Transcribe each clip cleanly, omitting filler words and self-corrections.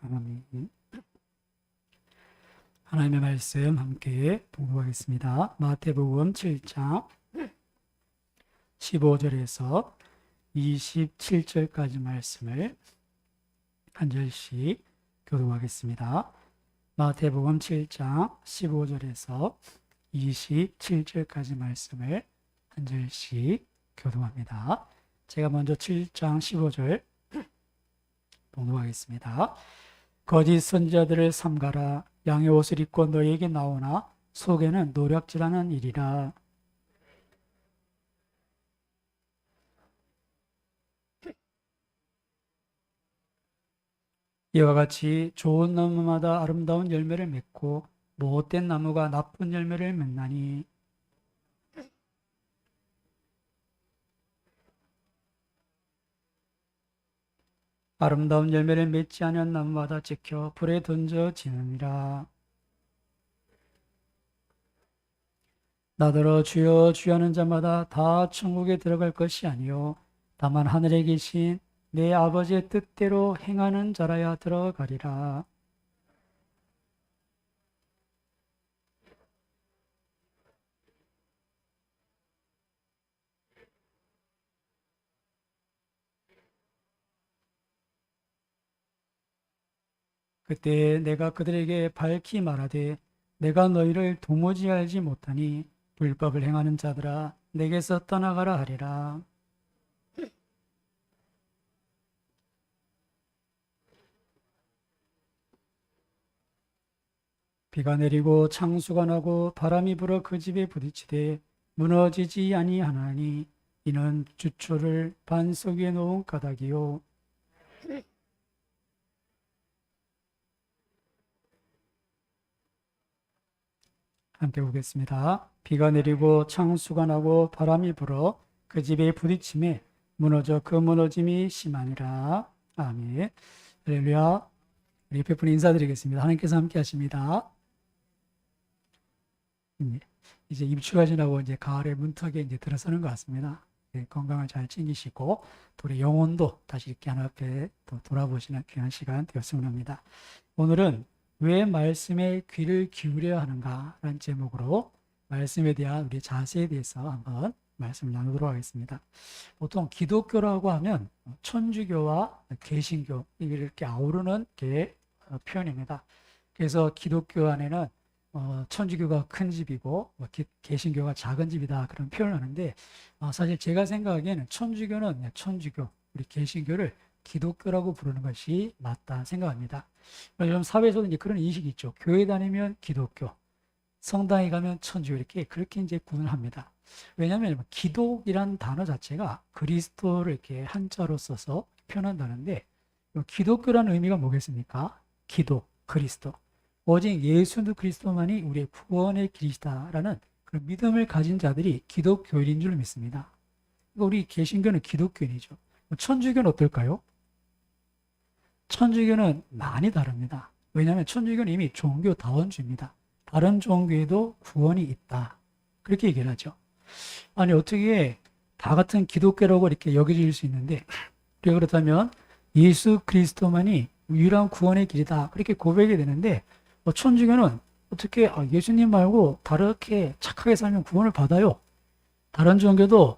아멘. 하나님의 말씀 함께 봉독하겠습니다. 마태복음 7장 15절에서 27절까지 말씀을 한 절씩 교독하겠습니다. 마태복음 7장 15절에서 27절까지 말씀을 한 절씩 교독합니다. 제가 먼저 7장 15절 봉독하겠습니다. 거짓 선지자들을 삼가라. 양의 옷을 입고 너희에게 나오나 속에는 노략질하는 일이라. 이와 같이 좋은 나무마다 아름다운 열매를 맺고 못된 나무가 나쁜 열매를 맺나니 아름다운 열매를 맺지 않은 나무마다 찍혀 불에 던져지느니라. 나더러 주여 주여 하는 자마다 다 천국에 들어갈 것이 아니요 다만 하늘에 계신 내 아버지의 뜻대로 행하는 자라야 들어가리라. 그때 내가 그들에게 밝히 말하되 내가 너희를 도무지 알지 못하니 불법을 행하는 자들아 내게서 떠나가라 하리라. 비가 내리고 창수가 나고 바람이 불어 그 집에 부딪히되 무너지지 아니하나니 이는 주초를 반석 위에 놓은 가닥이요 함께 보겠습니다. 비가 내리고 창수가 나고 바람이 불어 그 집에 부딪힘에 무너져 그 무너짐이 심하니라. 아멘. 할렐루야. 우리 옆에 분 인사드리겠습니다. 하나님께서 함께 하십니다. 이제 입추가 지나고 이제 가을의 문턱에 이제 들어서는 것 같습니다. 건강을 잘 챙기시고 또 우리 영혼도 다시 이렇게 하나님 앞에 또 돌아보시는 귀한 시간 되었으면 합니다. 오늘은 왜 말씀에 귀를 기울여야 하는가라는 제목으로 말씀에 대한 우리 자세에 대해서 한번 말씀을 나누도록 하겠습니다. 보통 기독교라고 하면 천주교와 개신교 이렇게 아우르는 게 표현입니다. 그래서 기독교 안에는 천주교가 큰 집이고 개신교가 작은 집이다 그런 표현을 하는데 사실 제가 생각하기에는 천주교는 천주교, 우리 개신교를 기독교라고 부르는 것이 맞다 생각합니다. 요즘 사회에서도 이제 그런 인식이 있죠. 교회 다니면 기독교, 성당에 가면 천주교 그렇게 이제 구분을 합니다. 왜냐하면 기독이란 단어 자체가 그리스도를 이렇게 한자로 써서 표현한다는데 기독교라는 의미가 뭐겠습니까? 기독, 그리스도. 오직 예수 그리스도만이 우리의 구원의 길이시다라는 그런 믿음을 가진 자들이 기독교인인 줄 믿습니다. 우리 개신교는 기독교인이죠. 천주교는 어떨까요? 천주교는 많이 다릅니다. 왜냐하면 천주교는 이미 종교다원주의입니다. 다른 종교에도 구원이 있다. 그렇게 얘기를 하죠. 아니 어떻게 다 같은 기독교라고 이렇게 여겨질 수 있는데 그렇다면 예수 그리스도만이 유일한 구원의 길이다. 그렇게 고백이 되는데 천주교는 어떻게 예수님 말고 다르게 착하게 살면 구원을 받아요. 다른 종교도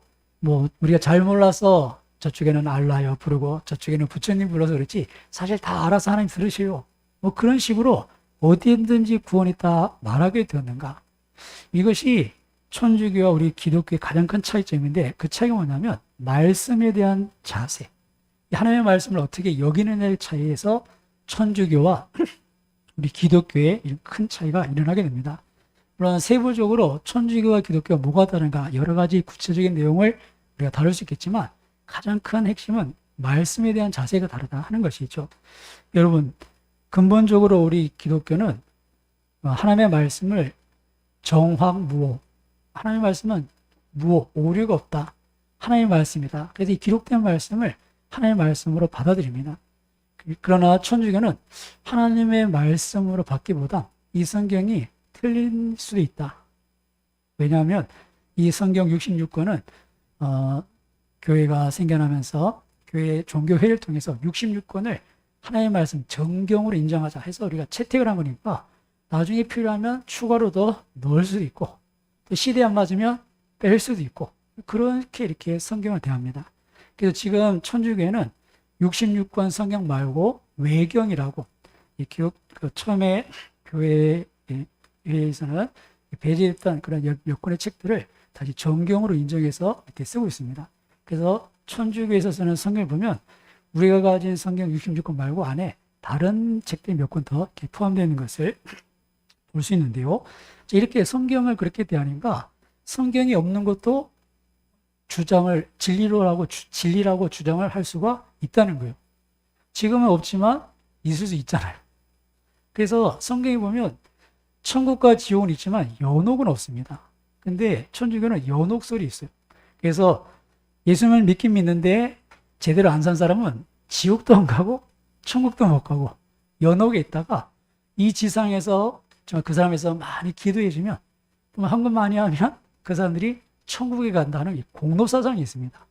우리가 잘 몰라서 저쪽에는 알라요 부르고 저쪽에는 부처님 불러서 그렇지 사실 다 알아서 하나님 들으세요. 그런 식으로 어디든지 구원이 있다 말하게 되었는가. 이것이 천주교와 우리 기독교의 가장 큰 차이점인데 그 차이가 뭐냐면 말씀에 대한 자세. 하나님의 말씀을 어떻게 여기느냐의 차이에서 천주교와 우리 기독교에 큰 차이가 일어나게 됩니다. 물론 세부적으로 천주교와 기독교가 뭐가 다른가 여러 가지 구체적인 내용을 우리가 다룰 수 있겠지만 가장 큰 핵심은 말씀에 대한 자세가 다르다 하는 것이죠. 여러분 근본적으로 우리 기독교는 하나님의 말씀을 정확무오, 하나님의 말씀은 무오, 오류가 없다. 하나님의 말씀이다. 그래서 이 기록된 말씀을 하나님의 말씀으로 받아들입니다. 그러나 천주교는 하나님의 말씀으로 받기보다 이 성경이 틀릴 수도 있다. 왜냐하면 이 성경 66권은 교회가 생겨나면서 교회 종교회를 통해서 66권을 하나님의 말씀 정경으로 인정하자 해서 우리가 채택을 한 거니까 나중에 필요하면 추가로 더 넣을 수도 있고 또 시대에 안 맞으면 뺄 수도 있고 그렇게 이렇게 성경을 대합니다. 그래서 지금 천주교회는 66권 성경 말고 외경이라고 이 처음에 교회에서는 배제했던 그런 몇 권의 책들을 다시 정경으로 인정해서 이렇게 쓰고 있습니다. 그래서 천주교에서 쓰는 성경을 보면 우리가 가진 성경 66권 말고 안에 다른 책들이 몇 권 더 포함되어 있는 것을 볼 수 있는데요. 이렇게 성경을 그렇게 대하니까 성경이 없는 것도 주장을 진리라고 주장을 할 수가 있다는 거예요. 지금은 없지만 있을 수 있잖아요. 그래서 성경에 보면 천국과 지옥은 있지만 연옥은 없습니다. 근데 천주교는 연옥설이 있어요. 그래서 예수님을 믿긴 믿는데 제대로 안 산 사람은 지옥도 안 가고 천국도 못 가고 연옥에 있다가 이 지상에서 그 사람에서 많이 기도해주면 헌금 많이 하면 그 사람들이 천국에 간다는 공로사상이 있습니다.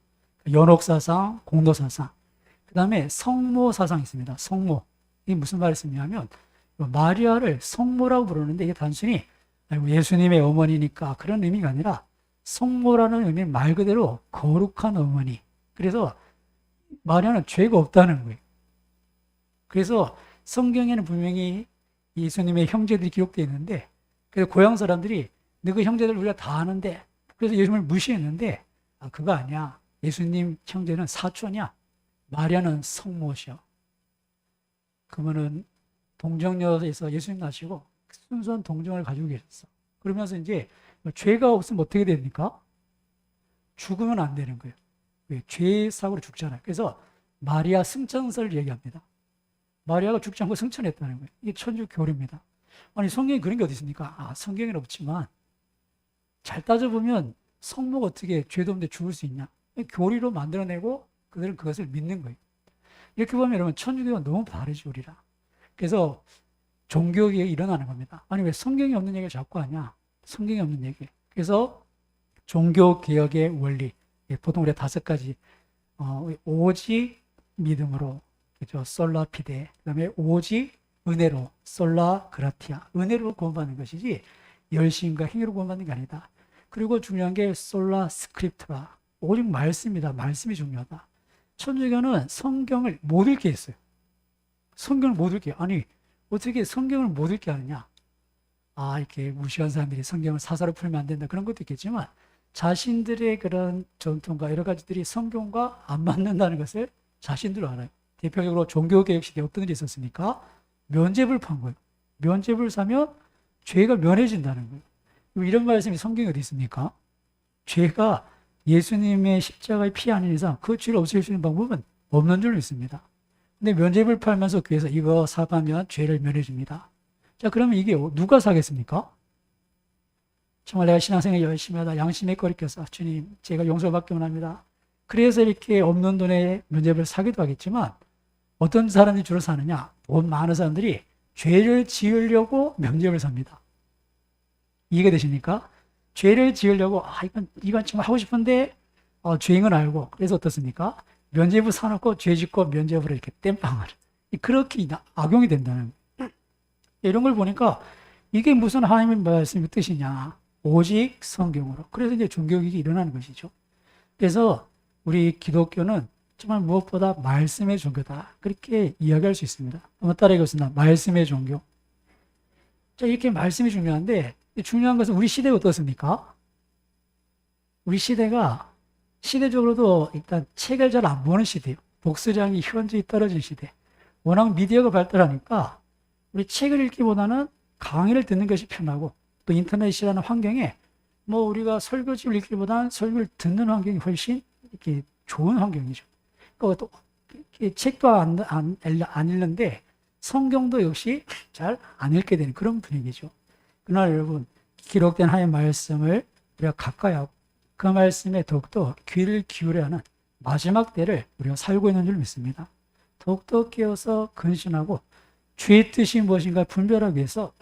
연옥사상, 공로사상. 그 다음에 성모사상이 있습니다. 성모. 이게 무슨 말씀이냐면 마리아를 성모라고 부르는데 이게 단순히 예수님의 어머니니까 그런 의미가 아니라 성모라는 의미는 말 그대로 거룩한 어머니. 그래서 마리아는 죄가 없다는 거예요. 그래서 성경에는 분명히 예수님의 형제들이 기록되어 있는데 그래서 고향 사람들이 너그 형제들 우리가 다 아는데 그래서 예수님을 무시했는데 그거 아니야. 예수님 형제는 사촌이야. 마리아는 성모셔. 그러면은 동정녀에서 예수님 나시고 순수한 동정을 가지고 계셨어. 그러면서 이제 죄가 없으면 어떻게 됩니까? 죽으면 안 되는 거예요. 왜? 죄의 사고로 죽잖아요. 그래서 마리아 승천설을 얘기합니다. 마리아가 죽지 않고 승천했다는 거예요. 이게 천주 교리입니다. 아니 성경에 그런 게 어디 있습니까? 성경에는 없지만 잘 따져보면 성모가 어떻게 죄도 없는데 죽을 수 있냐? 교리로 만들어내고 그들은 그것을 믿는 거예요. 이렇게 보면 여러분 천주교가 너무 다르죠 우리랑. 그래서 종교개혁이 일어나는 겁니다. 아니 왜 성경이 없는 얘기를 자꾸 하냐? 성경이 없는 얘기. 그래서 종교개혁의 원리 보통 우리가 5가지 오직 믿음으로 그죠? 솔라 피데 그다음에 오직 은혜로 솔라 그라티아 은혜로 구원받는 것이지 열심과 행위로 구원받는 게 아니다. 그리고 중요한 게 솔라 스크립트라 오직 말씀이다. 말씀이 중요하다. 천주교는 성경을 못 읽게 했어요. 성경을 못 읽게. 아니 어떻게 성경을 못 읽게 하느냐? 이렇게 무식한 사람들이 성경을 사사로 풀면 안 된다. 그런 것도 있겠지만 자신들의 그런 전통과 여러 가지들이 성경과 안 맞는다는 것을 자신들로 알아요. 대표적으로 종교개혁 시대에 어떤 일이 있었습니까? 면죄부를 판 거예요. 면죄부를 사면 죄가 면해진다는 거예요. 이런 말씀이 성경에 어디 있습니까? 죄가 예수님의 십자가의 피 아닌 이상 그 죄를 없앨 수 있는 방법은 없는 줄 믿습니다. 근데 면죄부를 팔면서 교회에서 이거 사면 죄를 면해줍니다. 자, 그러면 이게 누가 사겠습니까? 정말 내가 신앙생활 열심히 하다 양심의 거리 껴서 주님 제가 용서받기 원합니다. 그래서 이렇게 없는 돈에 면죄부를 사기도 하겠지만 어떤 사람들이 주로 사느냐? 돈 많은 사람들이 죄를 지으려고 면죄부를 삽니다. 이해가 되십니까? 죄를 지으려고 이건 정말 하고 싶은데 죄인 건 알고 그래서 어떻습니까? 면죄부 사놓고 죄 짓고 면죄부를 이렇게 땜빵을 그렇게 악용이 된다는 거예요. 이런 걸 보니까 이게 무슨 하나님의 말씀의 뜻이냐? 오직 성경으로. 그래서 이제 종교개혁이 일어나는 것이죠. 그래서 우리 기독교는 정말 무엇보다 말씀의 종교다. 그렇게 이야기할 수 있습니다. 한번 따라해보겠습니다. 말씀의 종교. 자, 이렇게 말씀이 중요한데 중요한 것은 우리 시대가 어떻습니까? 우리 시대가 시대적으로도 일단 책을 잘 안 보는 시대예요. 독서량이 현저히 떨어진 시대. 워낙 미디어가 발달하니까 우리 책을 읽기보다는 강의를 듣는 것이 편하고 또 인터넷이라는 환경에 우리가 설교집을 읽기보다는 설교를 듣는 환경이 훨씬 이렇게 좋은 환경이죠. 그러니까 또 책도 안 읽는데 성경도 역시 잘 안 읽게 되는 그런 분위기죠. 그러나 여러분 기록된 하나님의 말씀을 우리가 가까이 하고 그 말씀에 더욱더 귀를 기울여야 하는 마지막 때를 우리가 살고 있는 줄 믿습니다. 더욱더 깨어서 근신하고 주의 뜻이 무엇인가 분별하기 위해서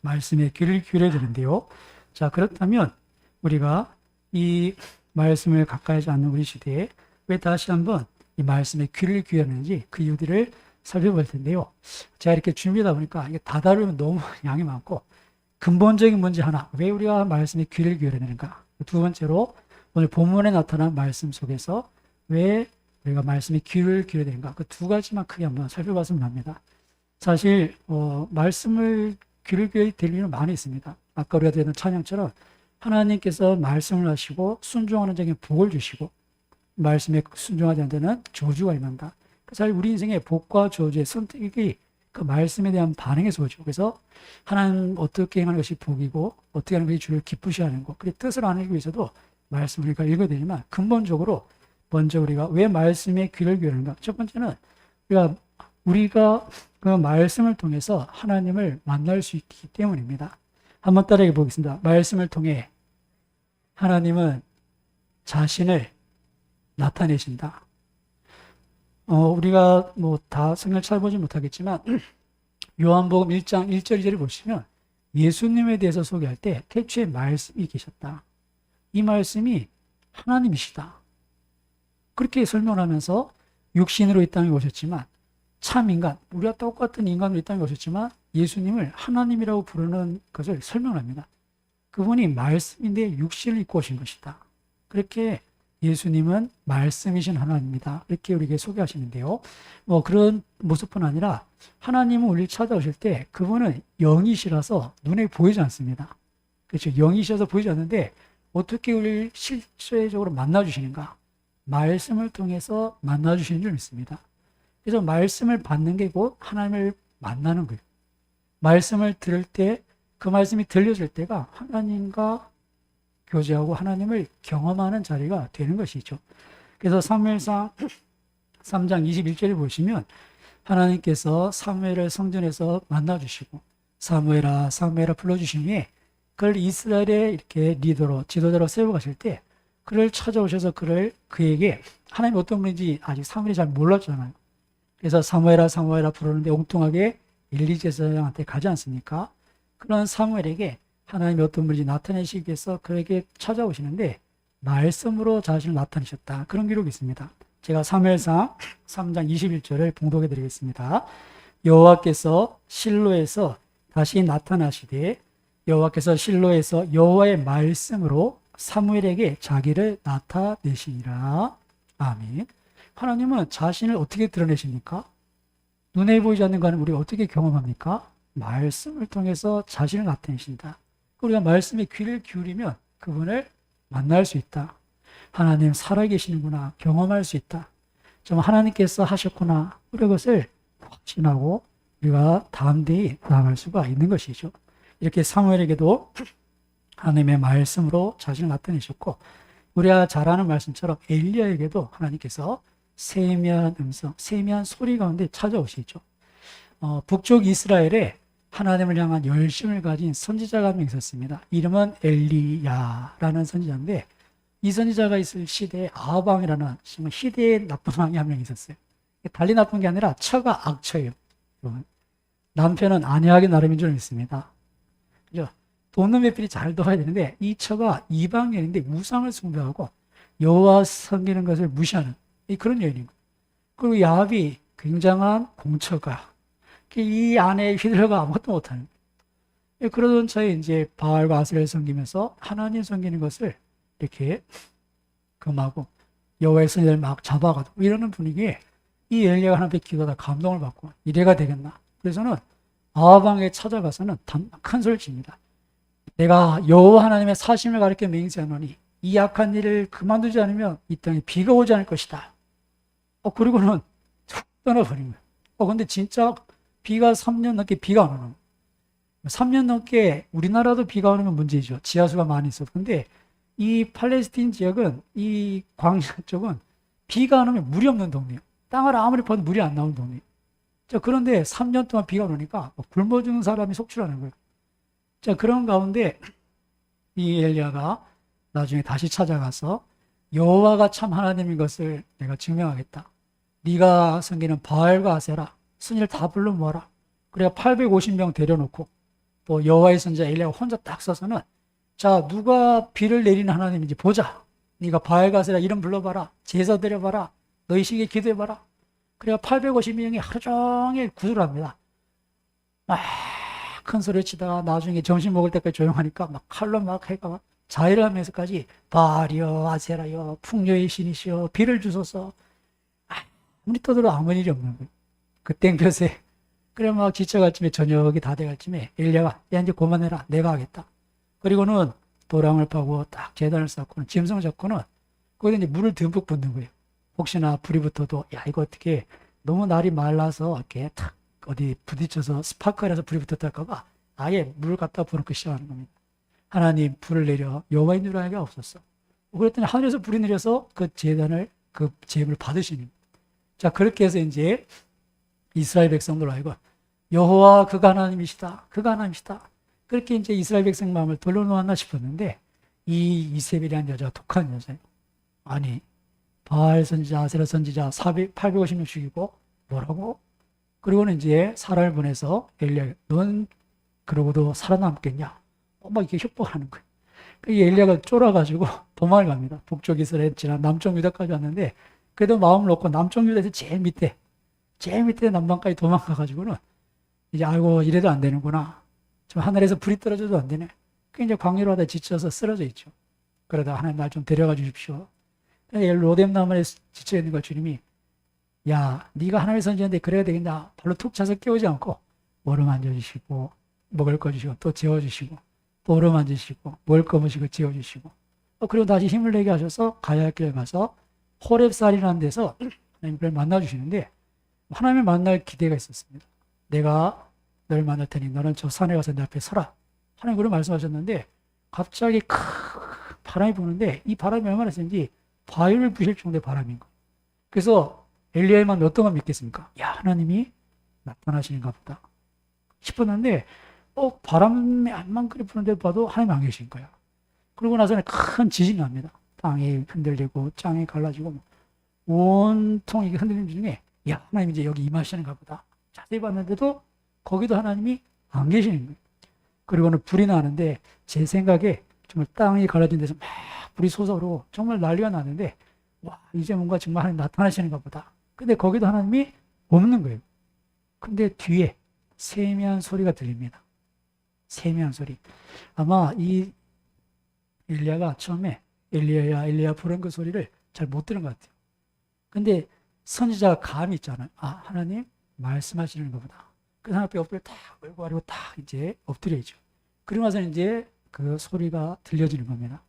말씀에 귀를 기울여야 되는데요. 자, 그렇다면 우리가 이 말씀을 가까이 하지 않는 우리 시대에 왜 다시 한번 이 말씀에 귀를 기울였는지 그 이유들을 살펴볼 텐데요. 제가 이렇게 준비하다 보니까 이게 다 다루면 너무 양이 많고 근본적인 문제 하나, 왜 우리가 말씀에 귀를 기울여야 되는가? 두 번째로 오늘 본문에 나타난 말씀 속에서 왜 우리가 말씀에 귀를 기울여야 되는가? 그 두 가지만 크게 한번 살펴봤으면 합니다. 사실 말씀을 귀를 기울여야 될 일은 많이 있습니다. 아까 우리가 드렸던 찬양처럼 하나님께서 말씀을 하시고 순종하는 자에게 복을 주시고 말씀에 순종하지 않는 데는 저주가 임한다. 사실 우리 인생의 복과 저주의 선택이 그 말씀에 대한 반응에서 오죠. 그래서 하나님 어떻게 행하는 것이 복이고 어떻게 하는 것이 주를 기쁘시하는 것, 그 뜻을 알기 위해서도 말씀을 우리가 읽어야 되지만 근본적으로 먼저 우리가 왜 말씀에 귀를 기울이는가? 첫 번째는 우리가 그 말씀을 통해서 하나님을 만날 수 있기 때문입니다. 한번 따라해 보겠습니다. 말씀을 통해 하나님은 자신을 나타내신다. 우리가 뭐 다 성경을 찾아보지 못하겠지만 요한복음 1장 1절 2절을 보시면 예수님에 대해서 소개할 때 태초에 말씀이 계셨다. 이 말씀이 하나님이시다. 그렇게 설명하면서 육신으로 이 땅에 오셨지만 참 인간, 우리와 똑같은 인간으로 이 땅에 오셨지만 예수님을 하나님이라고 부르는 것을 설명합니다. 그분이 말씀인데 육신을 입고 오신 것이다. 그렇게 예수님은 말씀이신 하나님입니다. 이렇게 우리에게 소개하시는데요. 뭐 그런 모습뿐 아니라 하나님은 우리를 찾아오실 때 그분은 영이시라서 눈에 보이지 않습니다. 그렇죠. 영이셔서 보이지 않는데 어떻게 우리를 실제적으로 만나주시는가? 말씀을 통해서 만나주시는 줄 믿습니다. 그래서 말씀을 받는 게 곧 하나님을 만나는 거예요. 말씀을 들을 때 그 말씀이 들려질 때가 하나님과 교제하고 하나님을 경험하는 자리가 되는 것이죠. 그래서 사무엘상 3장 21절을 보시면 하나님께서 사무엘을 성전에서 만나주시고 사무엘아 사무엘아 불러주신 후에 그를 이스라엘의 이렇게 리더로 지도자로 세워가실 때 그를 찾아오셔서 그에게 하나님이 어떤 분인지 아직 사무엘이 잘 몰랐잖아요. 그래서 사무엘아 사무엘아 부르는데 엉뚱하게 엘리 제사장한테 가지 않습니까? 그런 사무엘에게 하나님이 어떤 분인지 나타내시기 위해서 그에게 찾아오시는데 말씀으로 자신을 나타내셨다. 그런 기록이 있습니다. 제가 사무엘상 3장 21절을 봉독해 드리겠습니다. 여호와께서 실로에서 다시 나타나시되 여호와께서 실로에서 여호와의 말씀으로 사무엘에게 자기를 나타내시니라. 아멘. 하나님은 자신을 어떻게 드러내십니까? 눈에 보이지 않는 것은 우리가 어떻게 경험합니까? 말씀을 통해서 자신을 나타내신다. 우리가 말씀에 귀를 기울이면 그분을 만날 수 있다. 하나님 살아계시는구나 경험할 수 있다. 좀 하나님께서 하셨구나. 우리 것을 확신하고 우리가 다음 데에 나아갈 수가 있는 것이죠. 이렇게 사무엘에게도 하나님의 말씀으로 자신을 나타내셨고 우리가 잘 아는 말씀처럼 엘리야에게도 하나님께서 세미한 음성, 세미한 소리 가운데 찾아오시죠. 북쪽 이스라엘에 하나님을 향한 열심을 가진 선지자가 한 명 있었습니다. 이름은 엘리야라는 선지자인데 이 선지자가 있을 시대에 아합왕이라는 정말 희대의 나쁜 왕이 한 명 있었어요. 달리 나쁜 게 아니라 처가 악처예요. 남편은 아내하기 나름인 줄 믿습니다. 그죠? 돈는 배필이 잘 도와야 되는데 이 처가 이방인인데 우상을 숭배하고 여호와 섬기는 것을 무시하는 그런 여인인 거예요. 그리고 야합이 굉장한 공처가 이 안에 휘둘러가 아무것도 못하는 거예요. 그러던 차에 이제 바알과 아세라를 섬기면서 하나님 섬기는 것을 이렇게 금하고 여호와의 선지자를 막 잡아가지고 이러는 분위기에 이 엘리야가 하나님께 기도하다 감동을 받고 이래가 되겠나. 그래서는 아합왕에 찾아가서는 큰 소리를 칩니다. 내가 여호와 하나님의 사심을 가리켜 맹세하노니 이 악한 일을 그만두지 않으면 이 땅에 비가 오지 않을 것이다. 그리고는 툭 떠나버린 거예요. 근데 진짜 비가 3년 넘게 비가 안 오는 거예요. 3년 넘게 우리나라도 비가 오는 건 문제죠. 지하수가 많이 있어서. 근데 이 팔레스틴 지역은 이 광야 쪽은 비가 안 오면 물이 없는 동네예요. 땅을 아무리 파도 물이 안 나오는 동네예요. 자, 그런데 3년 동안 비가 오니까 굶어 죽는 사람이 속출하는 거예요. 자, 그런 가운데 이 엘리야가 나중에 다시 찾아가서 여호와가 참 하나님인 것을 내가 증명하겠다. 네가 섬기는 바알과 아세라 순위를 다 불러 모아라. 그래야 850명 데려놓고 또 여호와의 선지자 엘리야가 혼자 딱 서서는 자, 누가 비를 내리는 하나님인지 보자. 네가 바알과 아세라 이름 불러봐라. 제사 드려봐라. 너희 시기에 기도해봐라. 그래야 850명이 하루 종일 구두를 합니다. 막 큰 소리 치다가 나중에 점심 먹을 때까지 조용하니까 막 칼로 막 해가 막 자해를 하면서까지 바알이여 아세라여 풍요의 신이시여 비를 주소서 아무리 떠들어도 아무 일이 없는 거예요. 그 땡볕에. 그래 막 지쳐갈 쯤에 저녁이 다 돼갈 쯤에 엘리야가 야 이제 그만해라 내가 하겠다. 그리고는 도랑을 파고 딱 제단을 쌓고는 짐승을 잡고는 거기다 이제 물을 듬뿍 붓는 거예요. 혹시나 불이 붙어도 야 이거 어떻게 너무 날이 말라서 이렇게 탁 어디 부딪혀서 스파크해서 불이 붙었다할까봐 아예 물을 갖다 부어놓고 시작하는 겁니다. 하나님 불을 내려 여호와인 줄 알게 없었어. 그랬더니 하늘에서 불이 내려서 그 제단을 그 제물을 받으시는 거예요. 자 그렇게 해서 이제 이스라엘 백성들 알고 여호와 그가 하나님이시다. 그가 하나님이시다. 그렇게 이제 이스라엘 백성 마음을 돌려놓았나 싶었는데 이 이세벨이라는 여자가 독한 여자예요. 아니 바알 선지자, 아세라 선지자 850명 죽이고 뭐라고? 그리고는 이제 사람을 보내서 엘리야, 넌 그러고도 살아남겠냐? 막 이렇게 협박하는 거예요. 이 엘리야가 쫄아가지고 도망을 갑니다. 북쪽 이스라엘 지나 남쪽 유다까지 왔는데 그래도 마음을 놓고 남쪽 유다에서 제일 밑에 남방까지 도망가가지고는 이제 아이고 이래도 안 되는구나. 좀 하늘에서 불이 떨어져도 안 되네. 그 이제 광야로 하다 지쳐서 쓰러져 있죠. 그러다 하나님 날 좀 데려가 주십시오. 로뎀 나무에 지쳐 있는 걸 주님이 야 네가 하나님의 선지자인데 그래야 되겠냐. 발로 툭 차서 깨우지 않고 어루만져 주시고 먹을 거 주시고 또 재워주시고 또 어루만지시고 먹을 거 주시고 재워주시고 그리고 다시 힘을 내게 하셔서 가야 할 길에 가서 호렙산이라는 데서 하나님을 만나 주시는데 하나님을 만날 기대가 있었습니다. 내가 너를 만날 테니 너는 저 산에 가서 내 앞에 서라. 하나님 그런 말씀하셨는데 갑자기 큰 바람이 부는데 이 바람이 얼마나 센지 바위를 부실 정도의 바람인 거예요. 그래서 엘리야만 몇 동안 믿겠습니까? 야 하나님이 나타나시는가 보다 싶었는데 바람이 안만 그리 부는데 봐도 하나님 안 계신 거야. 그러고 나서는 큰 지진이 납니다. 땅이 흔들리고 땅이 갈라지고 온통 이게 흔들리는 중에 야 하나님 이제 여기 임하시는가 보다 자세히 봤는데도 거기도 하나님이 안 계시는 거예요. 그리고는 불이 나는데 제 생각에 정말 땅이 갈라진 데서 막 불이 솟아오르고 정말 난리가 나는데 와 이제 뭔가 정말 하나님 나타나시는가 보다. 근데 거기도 하나님이 없는 거예요. 근데 뒤에 세미한 소리가 들립니다. 세미한 소리. 아마 이 엘리야가 처음에 엘리야야 엘리야 부른 그 소리를 잘 못 들은 것 같아요. 근데 선지자가 감이 있잖아요. 아 하나님 말씀하시는 것보다 그 사람 앞에 엎드려 탁 얼굴 가리고 탁 이제 엎드려야죠. 그러고 나서 이제 그 소리가 들려지는 겁니다.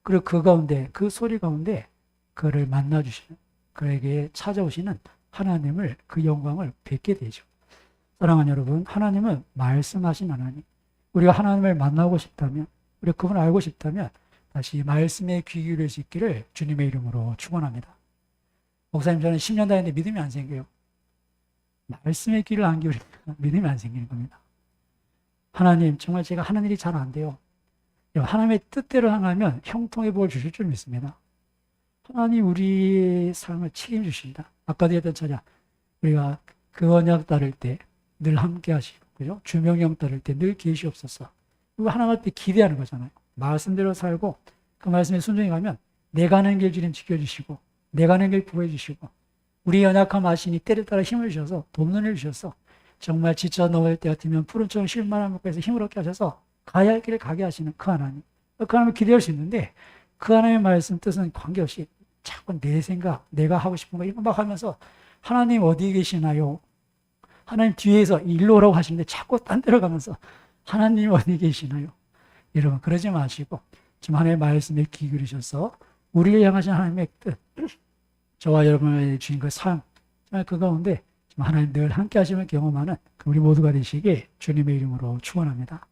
그리고 그 가운데 그 소리 가운데 그를 만나 주시는 그에게 찾아오시는 하나님을 그 영광을 뵙게 되죠. 사랑하는 여러분, 하나님은 말씀하신 하나님. 우리가 하나님을 만나고 싶다면, 우리가 그분을 알고 싶다면 다시 말씀에 귀 기울일 수 있기를 주님의 이름으로 축원합니다. 목사님 저는 10년 다녔는데 믿음이 안 생겨요. 말씀에 귀를 안 기울이면 믿음이 안 생기는 겁니다. 하나님 정말 제가 하는 일이 잘 안 돼요. 하나님의 뜻대로 행하면 형통의 복을 주실 줄 믿습니다. 하나님 우리 삶을 책임주신다. 아까도 했던 찬양 우리가 그 언약 따를 때 늘 함께 하시고 그죠? 주명령 따를 때 늘 계시옵소서. 이거 하나님 앞에 기대하는 거잖아요. 말씀대로 살고 그 말씀에 순종해 가면 내가 하는 길 주님 지켜주시고 내가 하는 길 구해주시고 우리 연약함 아시니 때를 따라 힘을 주셔서 돕는 일 주셔서 정말 지쳐 넘어질 때 같으면 푸른 초원 실만한 곳에서 힘을 얻게 하셔서 가야 할 길을 가게 하시는 그 하나님. 그 하나님을 기대할 수 있는데 그 하나님의 말씀 뜻은 관계없이 자꾸 내 생각, 내가 하고 싶은 거 이런 거 막 하면서 하나님 어디 계시나요? 하나님 뒤에서 일로 오라고 하시는데 자꾸 딴 데로 가면서 하나님 어디 계시나요? 여러분 그러지 마시고 지금 하나님의 말씀에 귀 기울이셔서 우리를 향하신 하나님의 뜻 저와 여러분의 주신 그 삶 그 가운데 지금 하나님 늘 함께 하심을 경험하는 우리 모두가 되시길 주님의 이름으로 축원합니다.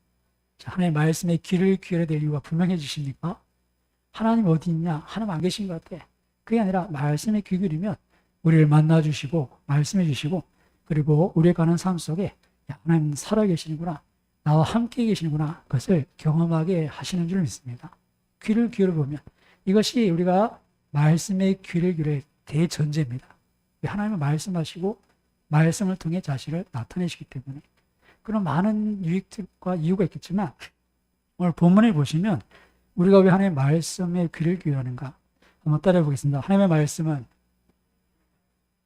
하나님의 말씀에 귀를 기울여야 될 이유가 분명해지십니까? 하나님 어디 있냐? 하나님 안 계신 것 같아. 그게 아니라 말씀에 귀 기울이면 우리를 만나주시고 말씀해 주시고 그리고 우리가 가는 삶 속에 야, 하나님 살아계시는구나. 나와 함께 계시는구나. 그것을 경험하게 하시는 줄 믿습니다. 귀를 기울여보면 이것이 우리가 말씀에 귀를 기울여야 대전제입니다. 하나님은 말씀하시고 말씀을 통해 자신을 나타내시기 때문에 그런 많은 유익들과 이유가 있겠지만 오늘 본문에 보시면 우리가 왜 하나님의 말씀에 귀를 기울이는가 한번 따라해 보겠습니다. 하나님의 말씀은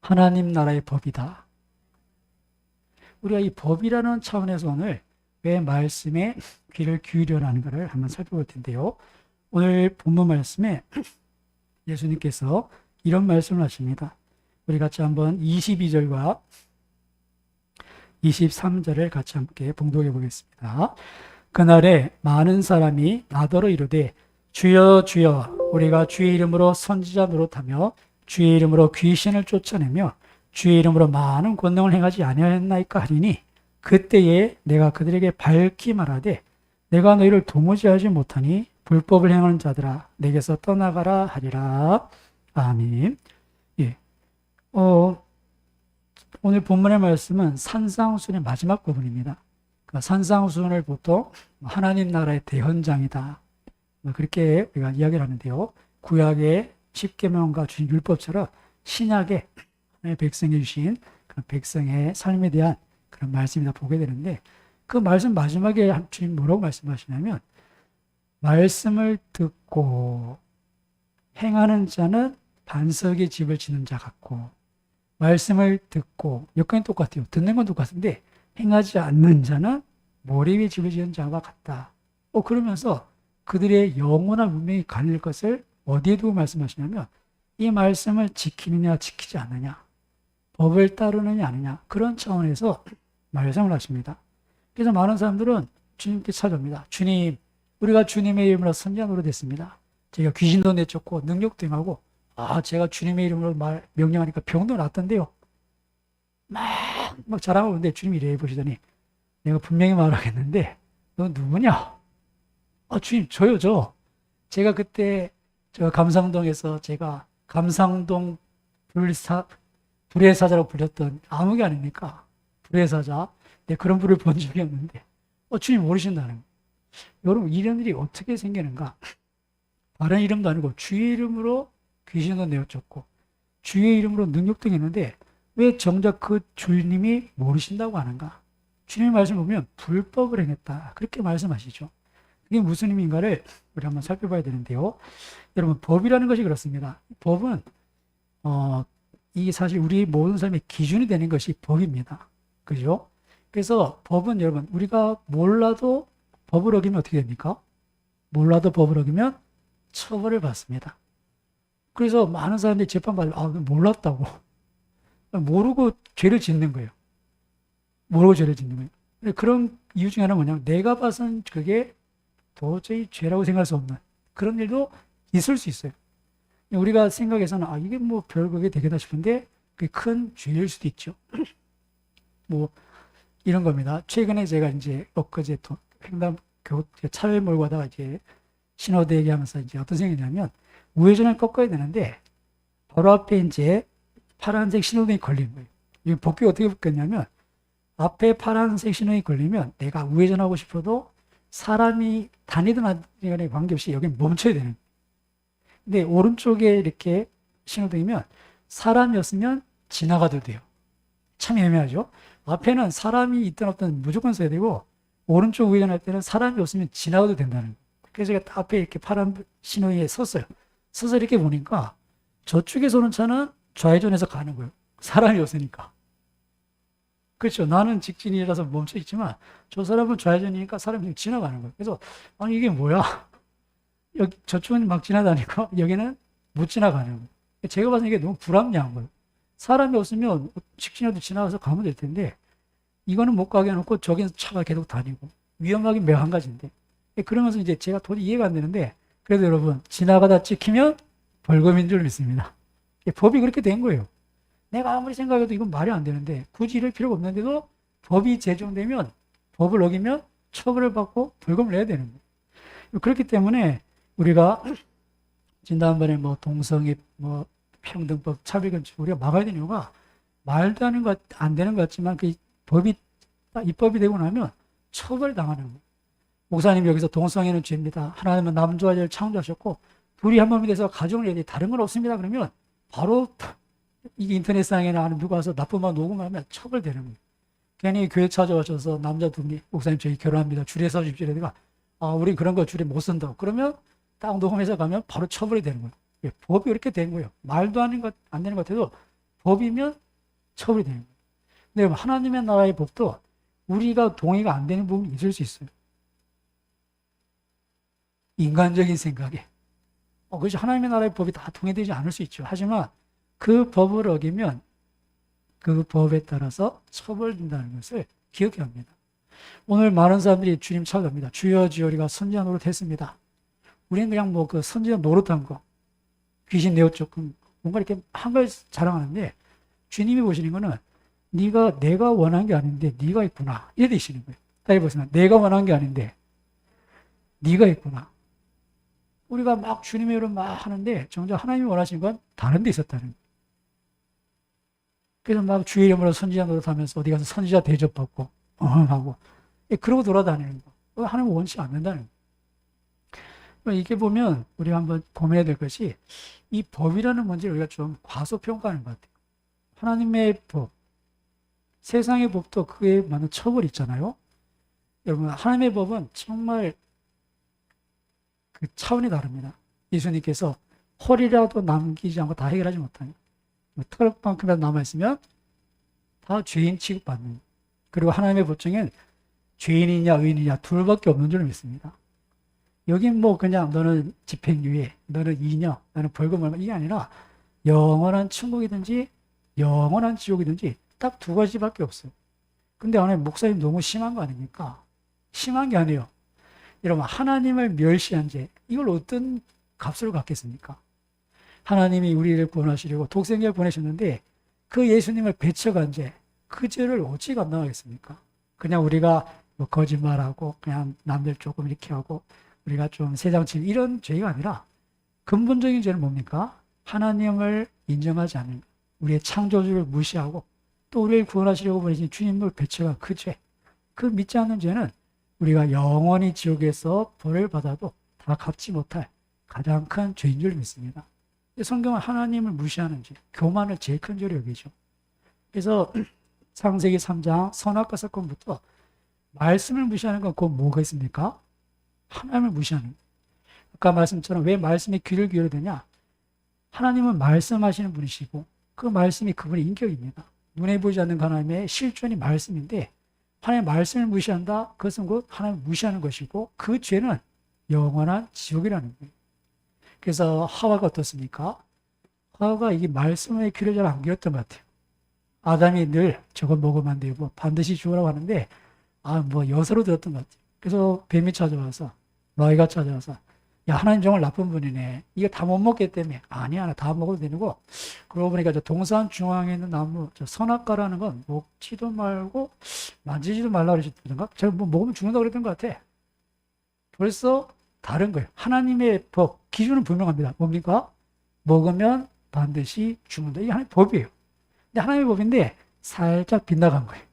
하나님 나라의 법이다. 우리가 이 법이라는 차원에서 오늘 왜 말씀에 귀를 기울여라는 것을 한번 살펴볼 텐데요. 오늘 본문 말씀에 예수님께서 이런 말씀을 하십니다. 우리 같이 한번 22절과 23절을 같이 함께 봉독해 보겠습니다. 그날에 많은 사람이 나더러 이르되 주여 주여 우리가 주의 이름으로 선지자 노릇하며 주의 이름으로 귀신을 쫓아내며 주의 이름으로 많은 권능을 행하지 아니하였나이까 하리니 그때에 내가 그들에게 밝히 말하되 내가 너희를 도무지 알지 못하니 불법을 행하는 자들아 내게서 떠나가라 하리라. 아멘. 예. 오늘 본문의 말씀은 산상수훈의 마지막 부분입니다. 그러니까 산상수훈을 보통 하나님 나라의 대현장이다. 그렇게 우리가 이야기를 하는데요. 구약의 십계명과 주신 율법처럼 신약의 백성에 주신 그런 백성의 삶에 대한 그런 말씀이다 보게 되는데 그 말씀 마지막에 주님 뭐라고 말씀하시냐면 말씀을 듣고 행하는 자는 반석의 집을 짓는 자 같고 말씀을 듣고 여건이 똑같아요. 듣는 건 똑같은데 행하지 않는 자는 모래 위에 집을 지은 자와 같다. 그러면서 그들의 영원한 운명이 갈릴 것을 어디에 두고 말씀하시냐면 이 말씀을 지키느냐 지키지 않느냐 법을 따르느냐 아니냐 그런 차원에서 말씀을 하십니다. 그래서 많은 사람들은 주님께 찾아옵니다. 주님 우리가 주님의 이름으로 선지자 노릇했습니다. 제가 귀신도 내쫓고 능력도 행하고 제가 주님의 이름으로 명령하니까 병도 낫던데요. 막 자랑하고 있는데 주님이 이래 보시더니 내가 분명히 말하겠는데 너 누구냐? 주님 저요 저. 제가 그때 저 감상동에서 제가 감상동 불의 사자라고 불렸던 암흑이 아닙니까? 불의 사자. 네, 그런 불을 본 적이 없는데 주님 모르신다는 거예요. 여러분 이런 일이 어떻게 생기는가? 다른 이름도 아니고 주의 이름으로 귀신도 내어쫓고 주의 이름으로 능력도 했는데 왜 정작 그 주님이 모르신다고 하는가? 주님의 말씀을 보면 불법을 행했다. 그렇게 말씀하시죠. 그게 무슨 의미인가를 우리 한번 살펴봐야 되는데요. 여러분 법이라는 것이 그렇습니다. 법은 이게 사실 우리 모든 삶의 기준이 되는 것이 법입니다. 그죠? 그래서 법은 여러분 우리가 몰라도 법을 어기면 어떻게 됩니까? 몰라도 법을 어기면 처벌을 받습니다. 그래서 많은 사람들이 재판받을 몰랐다고 모르고 죄를 짓는 거예요. 모르고 죄를 짓는 거예요. 그런 이유 중에 하나는 뭐냐면 내가 봐선 그게 도저히 죄라고 생각할 수 없는 그런 일도 있을 수 있어요. 우리가 생각해서는 이게 뭐 별거게 되겠다 싶은데 그게 큰 죄일 수도 있죠. 뭐 이런 겁니다. 최근에 제가 이제 엊그제 횡단 차를 몰고 가다가 이제 신호 대기하면서 이제 어떤 생각이냐면 우회전을 꺾어야 되는데 바로 앞에 이제 파란색 신호등이 걸린 거예요. 이 법규가 어떻게 바뀌었냐면 앞에 파란색 신호등이 걸리면 내가 우회전하고 싶어도 사람이 다니든 아니든 관계없이 여기 멈춰야 되는 거예요. 근데 오른쪽에 이렇게 신호등이면 사람이 없으면 지나가도 돼요. 참 애매하죠. 앞에는 사람이 있든 없든 무조건 써야 되고 오른쪽 우회전할 때는 사람이 없으면 지나가도 된다는 거예요. 그래서 제가 앞에 이렇게 파란 신호에 섰어요. 서서 이렇게 보니까 저쪽에서 오는 차는 좌회전해서 가는 거예요. 사람이 없으니까. 그렇죠. 나는 직진이라서 멈춰 있지만 저 사람은 좌회전이니까 사람이 지나가는 거예요. 그래서 이게 뭐야? 여기 저쪽은 막 지나다니고 여기는 못 지나가는 거예요. 제가 봐서 이게 너무 불합리한 거예요. 사람이 없으면 직진해도 지나가서 가면 될 텐데 이거는 못 가게 해놓고 저기는 차가 계속 다니고 위험하긴 매우 한 가지인데 그러면서 이제 제가 도저히 이해가 안 되는데 그래도 여러분 지나가다 찍히면 벌금인 줄 믿습니다. 법이 그렇게 된 거예요. 내가 아무리 생각해도 이건 말이 안 되는데 굳이 이럴 필요가 없는데도 법이 제정되면 법을 어기면 처벌을 받고 벌금을 내야 되는 거예요. 그렇기 때문에 우리가 지난번에 뭐 동성애 뭐 평등법 차별금지 우리가 막아야 되는 이유가 말도 안 되는 것 같지만 그 법이 입법이 되고 나면 처벌당하는 거예요. 목사님 여기서 동성애는 죄입니다. 하나님은 남자와 여자를 창조하셨고 둘이 한 몸이 돼서 가정을 해야 돼. 다른 건 없습니다. 그러면 바로 이게 인터넷상에나 아는 누가 와서 나쁜 말 녹음하면 처벌되는 거예요. 괜히 교회 찾아오셔서 남자 두 분이 목사님 저희 결혼합니다. 줄에 서주십시오. 이러다가 우린 그런 거 줄에 못 쓴다고. 그러면 딱 녹음해서 가면 바로 처벌이 되는 거예요. 법이 이렇게 된 거예요. 말도 안 되는 것 같아도 법이면 처벌이 되는 거예요. 근데 여러분, 하나님의 나라의 법도 우리가 동의가 안 되는 부분이 있을 수 있어요. 인간적인 생각에. 그렇지. 하나님의 나라의 법이 다 통일되지 않을 수 있죠. 하지만 그 법을 어기면 그 법에 따라서 처벌된다는 것을 기억해야 합니다. 오늘 많은 사람들이 주님 찾아갑니다. 주여 주여 우리가 선지자 노릇했습니다. 우리는 그냥 뭐 그 선지자 노릇한 거, 귀신 내어 쫓은 뭔가 이렇게 한 걸 자랑하는데 주님이 보시는 거는 내가 원한 게 아닌데 네가 있구나. 이래 되시는 거예요. 다시 보세요. 내가 원한 게 아닌데 네가 있구나. 우리가 막 주님의 일을 막 하는데 정작 하나님이 원하시는 건 다른 데 있었다는 거예요. 그래서 막 주의 이름으로 선지자 노릇하면서 어디 가서 선지자 대접받고 하고 그러고 돌아다니는 거. 하나님은 원치 않는다는 거예요. 이게 보면 우리가 한번 고민해야 될 것이 이 법이라는 문제를 우리가 좀 과소평가하는 것 같아요. 하나님의 법, 세상의 법도 그에 맞는 처벌이 있잖아요. 여러분, 하나님의 법은 정말 그 차원이 다릅니다. 예수님께서 홀이라도 남기지 않고 다 해결하지 못하니 털만큼이라도 남아있으면 다 죄인 취급받는. 그리고 하나님의 법정엔 죄인이냐 의인이냐 둘밖에 없는 줄 믿습니다. 여긴 뭐 그냥 너는 집행유예, 너는 이녀, 너는 벌금 얼마 이게 아니라 영원한 천국이든지 영원한 지옥이든지 딱 두 가지밖에 없어요. 근데 하나님 목사님 너무 심한 거 아닙니까? 심한 게 아니에요. 여러분, 하나님을 멸시한 죄, 이걸 어떤 값으로 갚겠습니까? 하나님이 우리를 구원하시려고 독생자를 보내셨는데 그 예수님을 배척한 죄, 그 죄를 어찌 감당하겠습니까? 그냥 우리가 뭐 거짓말하고 그냥 남들 조금 이렇게 하고 우리가 좀 세상치는 이런 죄가 아니라 근본적인 죄는 뭡니까? 하나님을 인정하지 않는, 우리의 창조주를 무시하고 또 우리를 구원하시려고 보내신 주님을 배척한 그 죄, 그 믿지 않는 죄는 우리가 영원히 지옥에서 벌을 받아도 다 갚지 못할 가장 큰 죄인 줄 믿습니다. 성경은 하나님을 무시하는 죄, 교만을 제일 큰 죄로 여기죠. 그래서 창세기 3장 선악과 사건부터 말씀을 무시하는 건 곧 뭐가 있습니까? 하나님을 무시하는. 아까 말씀처럼 왜 말씀에 귀를 기울여야 되냐? 하나님은 말씀하시는 분이시고 그 말씀이 그분의 인격입니다. 눈에 보이지 않는 하나님의 실존이 말씀인데 하나님의 말씀을 무시한다? 그것은 곧 하나님을 무시하는 것이고 그 죄는 영원한 지옥이라는 거예요. 그래서 하와가 어떻습니까? 하와가 이게 말씀에 귀를 잘 안 기울였던 것 같아요. 아담이 늘 저거 먹으면 안 되고 반드시 죽으라고 하는데 뭐 여서로 들었던 것 같아요. 그래서 뱀이 찾아와서 마귀가 찾아와서 야, 하나님 정말 나쁜 분이네. 이거 다 못 먹기 때문에 아니야, 나 다 먹어도 되고. 그러고 보니까 저 동산 중앙에 있는 나무 저 선악과라는 건 먹지도 말고 만지지도 말라 그러셨던가? 제가 뭐 먹으면 죽는다고 그랬던 것 같아. 벌써 다른 거예요. 하나님의 법, 기준은 분명합니다. 뭡니까? 먹으면 반드시 죽는다. 이게 하나님의 법이에요. 근데 하나님의 법인데 살짝 빗나간 거예요.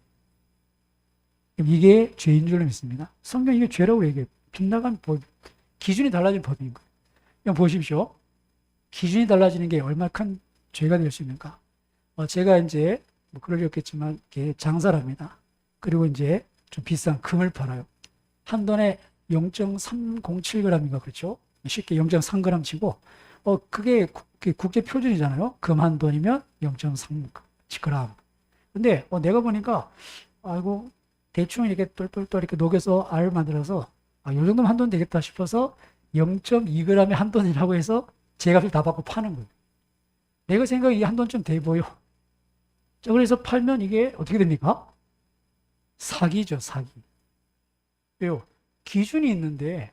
이게 죄인 줄로 믿습니다. 성경 이게 죄라고 얘기해요. 빗나간 법, 기준이 달라진 법인 거예요. 그럼 보십시오. 기준이 달라지는 게 얼마나 큰 죄가 될 수 있는가. 제가 이제 뭐 그럴 리 없겠지만 장사를 합니다. 그리고 이제 좀 비싼 금을 팔아요. 한 돈에 0.307g인가 그렇죠? 쉽게 0.3g 치고 그게 국제 표준이잖아요. 금 한 돈이면 0.3g. 근데 내가 보니까 아이고 대충 이렇게 똘똘똘 이렇게 녹여서 알을 만들어서 요 정도면 한 돈 되겠다 싶어서 0.2g의 한 돈이라고 해서 제 값을 다 받고 파는 거예요. 내가 생각에 이게 한 돈쯤 돼 보여. 자, 그래서 팔면 이게 어떻게 됩니까? 사기죠, 사기. 왜요? 기준이 있는데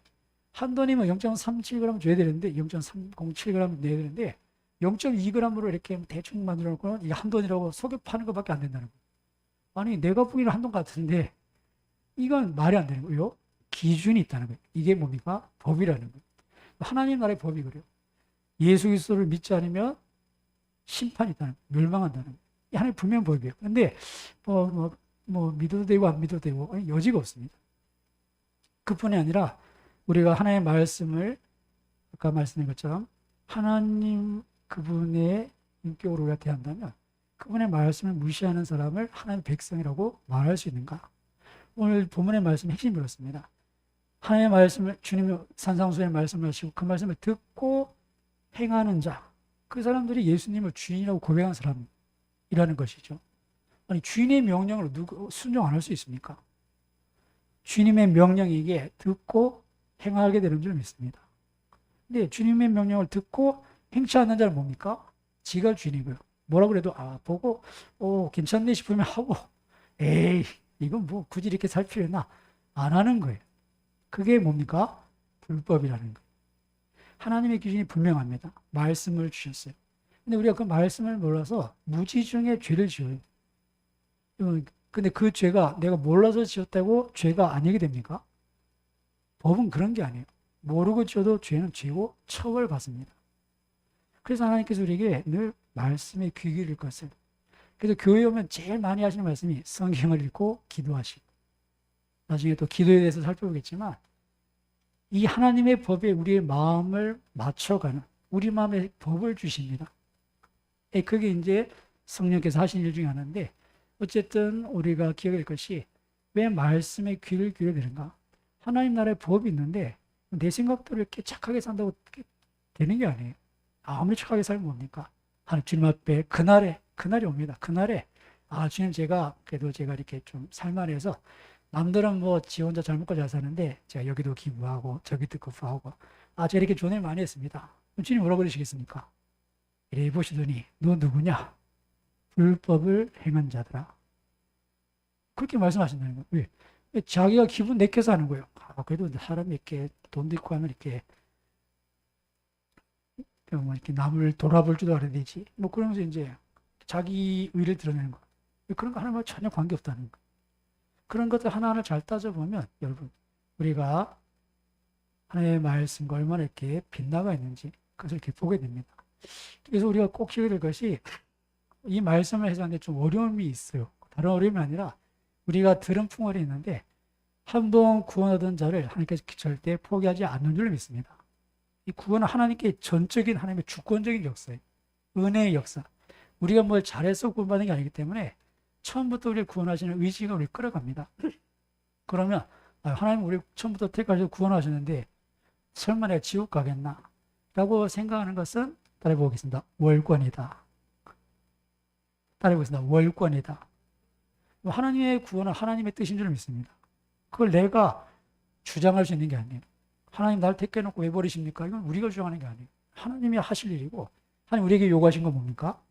한 돈이면 0.37g 줘야 되는데 0.307g 내야 되는데 0.2g으로 이렇게 대충 만들어 놓고는 이게 한 돈이라고 속여 파는 것밖에 안 된다는 거예요. 아니 내가 보기에는 한 돈 같은데 이건 말이 안 되는 거예요. 기준이 있다는 거예요. 이게 뭡니까? 법이라는 거예요. 하나님 나라의 법이 그래요. 예수 그리스도를 믿지 않으면 심판이 있다는 거예요. 멸망한다는 거예요. 이 하나님 분명 법이에요. 그런데 믿어도 되고 안 믿어도 되고 여지가 없습니다. 그뿐이 아니라 우리가 하나님의 말씀을 아까 말씀드린 것처럼 하나님 그분의 인격으로 우리가 대한다면 그분의 말씀을 무시하는 사람을 하나님의 백성이라고 말할 수 있는가? 오늘 본문의 말씀의 핵심이 그렇습니다. 하나님의 말씀을 주님이 산상수의 말씀을 하시고 그 말씀을 듣고 행하는 자, 그 사람들이 예수님을 주인이라고 고백한 사람입니다. 이라는 것이죠. 아니, 주인의 명령을 누구 순종 안 할 수 있습니까? 주님의 명령이기에 듣고 행하게 되는 줄 믿습니다. 근데 주님의 명령을 듣고 행치 않는 자는 뭡니까? 지가 주인이고요. 뭐라 그래도 보고 괜찮네 싶으면 하고, 에이 이건 뭐 굳이 이렇게 살 필요 있나? 안 하는 거예요. 그게 뭡니까? 불법이라는 거예요. 하나님의 기준이 분명합니다. 말씀을 주셨어요. 근데 우리가 그 말씀을 몰라서 무지중에 죄를 지어요. 근데 그 죄가 내가 몰라서 지었다고 죄가 아니게 됩니까? 법은 그런 게 아니에요. 모르고 지어도 죄는 죄고 처벌받습니다. 그래서 하나님께서 우리에게 늘 말씀에 귀 기울일 것을. 그래서 교회 오면 제일 많이 하시는 말씀이 성경을 읽고 기도하시고, 나중에 또 기도에 대해서 살펴보겠지만 이 하나님의 법에 우리의 마음을 맞춰가는, 우리 마음에 법을 주십니다. 그게 이제 성령께서 하신 일 중에 하나인데, 어쨌든 우리가 기억해야 될 것이 왜 말씀에 귀를 기울여야 되는가? 하나님 나라의 법이 있는데 내 생각대로 이렇게 착하게 산다고 되는 게 아니에요. 아무리 착하게 살면 뭡니까? 하나님 주님 앞에 그날이 옵니다. 그날에 주님 그래도 제가 이렇게 좀 살만해서 남들은 뭐 지 혼자 잘 먹고 잘 사는데 제가 여기도 기부하고 저기도 기부하고 제가 이렇게 존을 많이 했습니다. 주님 뭐라고 그러시겠습니까? 이래 보시더니 너 누구냐? 불법을 행한 자들아. 그렇게 말씀하신다는 거예요. 왜? 자기가 기분 내켜서 하는 거예요. 그래도 사람이 이렇게 돈도 있고 하면 이렇게 남을 돌아볼 줄도 알아야 되지. 뭐 그러면서 이제 자기 의를 드러내는 거. 그런 거 하나만 전혀 관계없다는 거. 그런 것들 하나하나 잘 따져보면 여러분, 우리가 하나님의 말씀과 얼마나 이렇게 빛나가 있는지 그것을 이렇게 보게 됩니다. 그래서 우리가 꼭 기억해야 될 것이 이 말씀을 해석하는데 좀 어려움이 있어요. 다른 어려움이 아니라 우리가 들은 풍월이 있는데 한번 구원하던 자를 하나님께서 절대 포기하지 않는 줄 믿습니다. 이 구원은 하나님께 전적인 하나님의 주권적인 역사예요. 은혜의 역사. 우리가 뭘 잘해서 구원받는 게 아니기 때문에 처음부터 우리를 구원하시는 의지가 우리를 끌어갑니다. 그러면 하나님 우리 처음부터 택하셔서 구원하셨는데 설마 내가 지옥 가겠나? 라고 생각하는 것은 따라해보겠습니다. 월권이다. 따라해보겠습니다. 월권이다. 하나님의 구원은 하나님의 뜻인 줄 믿습니다. 그걸 내가 주장할 수 있는 게 아니에요. 하나님 날 택해놓고 왜 버리십니까? 이건 우리가 주장하는 게 아니에요. 하나님이 하실 일이고, 하나님 우리에게 요구하신 건 뭡니까?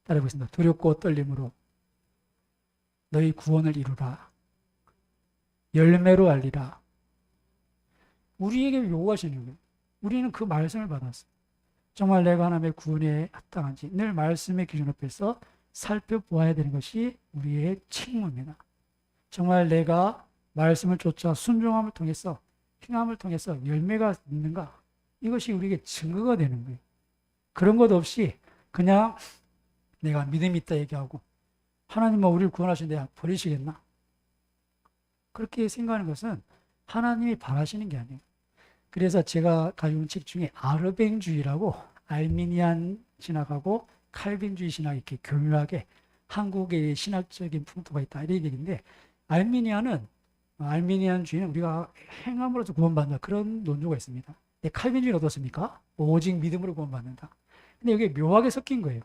따라해보겠습니다. 두렵고 떨림으로 너희 구원을 이루라. 열매로 알리라. 우리에게 요구하시는 거예요. 우리는 그 말씀을 받았어요. 정말 내가 하나님의 구원에 합당한지 늘 말씀의 기준 앞에서 살펴보아야 되는 것이 우리의 책무입니다. 정말 내가 말씀을 쫓아 순종함을 통해서 행함을 통해서 열매가 있는가? 이것이 우리에게 증거가 되는 거예요. 그런 것 없이 그냥 내가 믿음이 있다 얘기하고 하나님은 우리를 구원하시는데 버리시겠나? 그렇게 생각하는 것은 하나님이 바라시는 게 아니에요. 그래서 제가 가지고 있는 책 중에 아르뱅주의라고 알미니안 신학하고 칼빈주의 신학이 이렇게 교묘하게 한국의 신학적인 풍토가 있다 이런 얘기인데, 알미니안주의는 우리가 행함으로써 구원받는다 그런 논조가 있습니다. 근데 칼빈주의는 어떻습니까? 오직 믿음으로 구원받는다. 근데 이게 묘하게 섞인 거예요.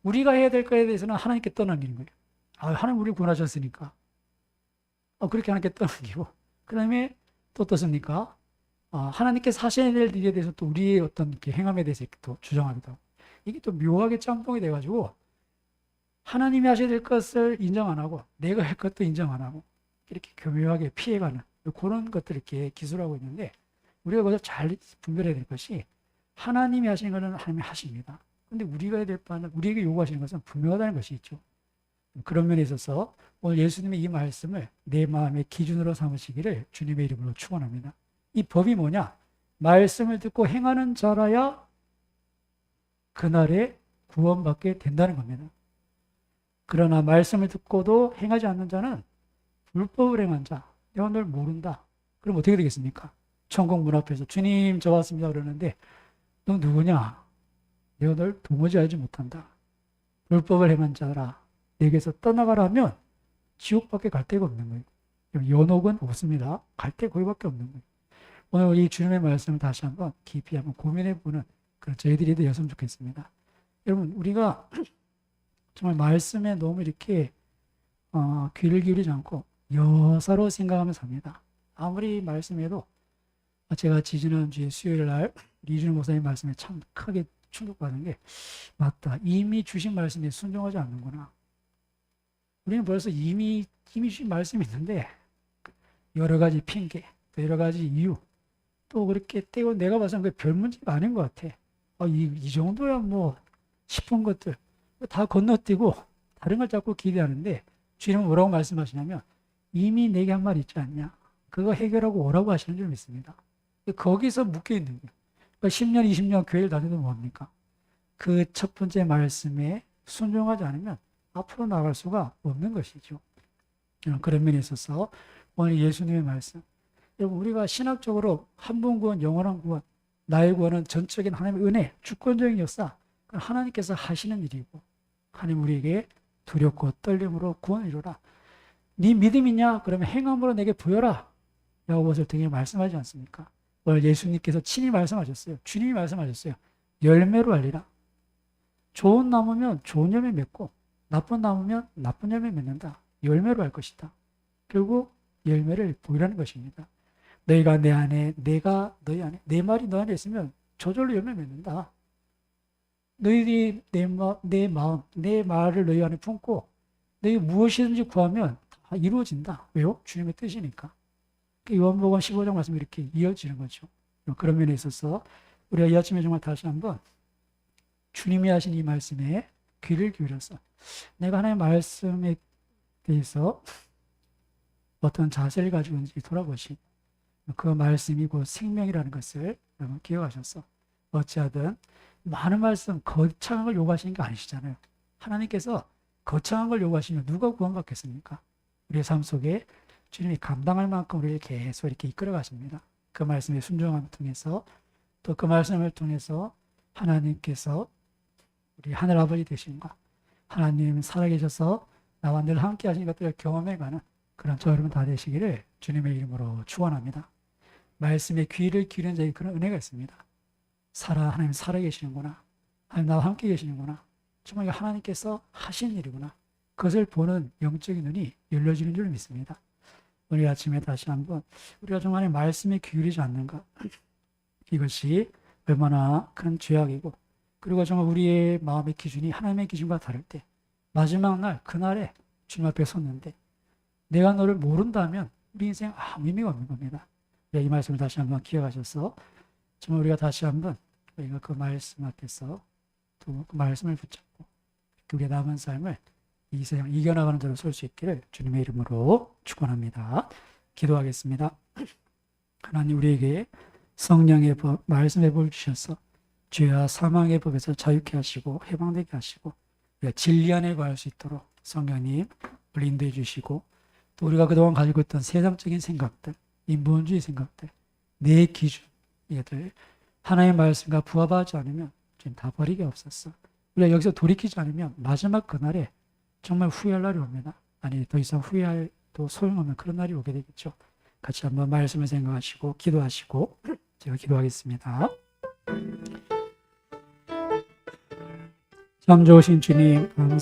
우리가 해야 될 거에 대해서는 하나님께 떠넘기는 거예요. 하나님 우리를 구원하셨으니까 그렇게 하나님께 떠넘기고, 그 다음에 또 어떻습니까? 하나님께서 하셔야 될 일에 대해서 또 우리의 어떤 이렇게 행함에 대해서 이렇게 또 주장하기도 하고, 이게 또 묘하게 짬뽕이 돼가지고 하나님이 하셔야 될 것을 인정 안 하고 내가 할 것도 인정 안 하고 이렇게 교묘하게 피해가는 그런 것들을 이렇게 기술하고 있는데, 우리가 그것을 잘 분별해야 될 것이 하나님이 하시는 것은 하나님이 하십니다. 근데 우리가 해야 될 바는, 우리에게 요구하시는 것은 분명하다는 것이 있죠. 그런 면에 있어서 오늘 예수님의 이 말씀을 내 마음의 기준으로 삼으시기를 주님의 이름으로 축원합니다. 이 법이 뭐냐? 말씀을 듣고 행하는 자라야 그날에 구원받게 된다는 겁니다. 그러나 말씀을 듣고도 행하지 않는 자는 불법을 행한 자, 내가 널 모른다. 그럼 어떻게 되겠습니까? 천국 문 앞에서 주님 저 왔습니다 그러는데 너 누구냐? 내가 널 도무지 알지 못한다. 불법을 행한 자라 내게서 떠나가라 하면 지옥밖에 갈 데가 없는 거예요. 연옥은 없습니다. 갈 데 거기밖에 없는 거예요. 오늘 이 주님의 말씀을 다시 한번 깊이 한번 고민해보는 그런 저희들이 되었으면 좋겠습니다. 여러분, 우리가 정말 말씀에 너무 이렇게 귀를 기울이지 않고 여사로 생각하면서 합니다. 아무리 말씀해도 제가 지지난주에 수요일 날 이준호 목사님 말씀에 참 크게 충격받은 게 맞다. 이미 주신 말씀에 순종하지 않는구나. 우리는 벌써 이미 주신 말씀이 있는데 여러 가지 핑계, 또 여러 가지 이유 또 그렇게 떼고 내가 봐서는 그게 별 문제가 아닌 것 같아. 이 정도야 뭐 싶은 것들 다 건너뛰고 다른 걸 자꾸 기대하는데 주님은 뭐라고 말씀하시냐면 이미 내게 한 말 있지 않냐. 그거 해결하고 오라고 하시는 줄 믿습니다. 거기서 묶여 있는 거예요. 그러니까 10년, 20년 교회를 다녀도 뭐합니까? 그 첫 번째 말씀에 순종하지 않으면 앞으로 나갈 수가 없는 것이죠. 그런 면에 있어서 오늘 예수님의 말씀, 여러분 우리가 신학적으로 한 분 구원, 영원한 구원, 나의 구원은 전적인 하나님의 은혜, 주권적인 역사, 하나님께서 하시는 일이고 하나님 우리에게 두렵고 떨림으로 구원을 이루라. 네 믿음 있냐? 그러면 행함으로 내게 보여라. 야고보서 등에 말씀하지 않습니까? 오늘 예수님께서 친히 말씀하셨어요. 주님이 말씀하셨어요. 열매로 알리라. 좋은 나무면 좋은 열매 맺고 나쁜 나무면 나쁜 열매 맺는다. 열매로 할 것이다. 결국 열매를 보이라는 것입니다. 너희가 내 안에, 내가 너희 안에, 내 말이 너 안에 있으면 저절로 열매 맺는다. 너희들이 내 마음, 내 말을 너희 안에 품고 너희 무엇이든지 구하면 다 이루어진다. 왜요? 주님의 뜻이니까. 요한복음 15장 말씀이 이렇게 이어지는 거죠. 그런 면에 있어서 우리가 이 아침에 정말 다시 한번 주님이 하신 이 말씀에 귀를 기울여서 내가 하나님의 말씀에 대해서 어떤 자세를 가지고 있는지 돌아보시. 그 말씀이 곧 생명이라는 것을 여러분 기억하셔서 어찌하든 많은 말씀 거창한 걸 요구하시는 게 아니시잖아요. 하나님께서 거창한 걸 요구하시면 누가 구원받겠습니까? 우리의 삶 속에 주님이 감당할 만큼 우리를 계속 이렇게 이끌어 가십니다. 그 말씀의 순종함을 통해서 또 그 말씀을 통해서 하나님께서 우리 하늘 아버지 되신과 하나님 살아계셔서 나와 늘 함께 하신 것들을 경험해가는 그런 저 여러분 다 되시기를 주님의 이름으로 축원합니다. 말씀에 귀를 기울이는 자에게 그런 은혜가 있습니다. 하나님 살아계시는구나. 하나님 나와 함께 계시는구나. 정말 하나님께서 하신 일이구나. 그것을 보는 영적인 눈이 열려지는 줄 믿습니다. 오늘 아침에 다시 한번 우리가 정말 말씀에 기울이지 않는가. 이것이 얼마나 큰 죄악이고 그리고 정말 우리의 마음의 기준이 하나님의 기준과 다를 때 마지막 날 그날에 주님 앞에 섰는데 내가 너를 모른다면 우리 인생 아무 의미가 없는 겁니다. 이 말씀을 다시 한번 기억하셔서 정말 우리가 다시 한번 우리가 그 말씀 앞에서 또 그 말씀을 붙잡고 우리의 남은 삶을 이 세상 이겨나가는 대로 설 수 있기를 주님의 이름으로 축원합니다. 기도하겠습니다. 하나님 우리에게 성령의 법, 말씀의 법을 주셔서 죄와 사망의 법에서 자유케 하시고 해방되게 하시고 우리가 진리 안에 거할 수 있도록 성령님 우리 인도해 주시고 또 우리가 그동안 가지고 있던 세상적인 생각들, 인본주의 생각들, 내 기준 이들 하나님의 말씀과 부합하지 않으면 지금 다 버리게 없었어. 우리가 여기서 돌이키지 않으면 마지막 그날에 정말 후회할 날이 옵니다. 아니 더 이상 후회할 또 소용없는 그런 날이 오게 되겠죠. 같이 한번 말씀을 생각하시고 기도하시고 제가 기도하겠습니다. 참 좋으신 주님 감사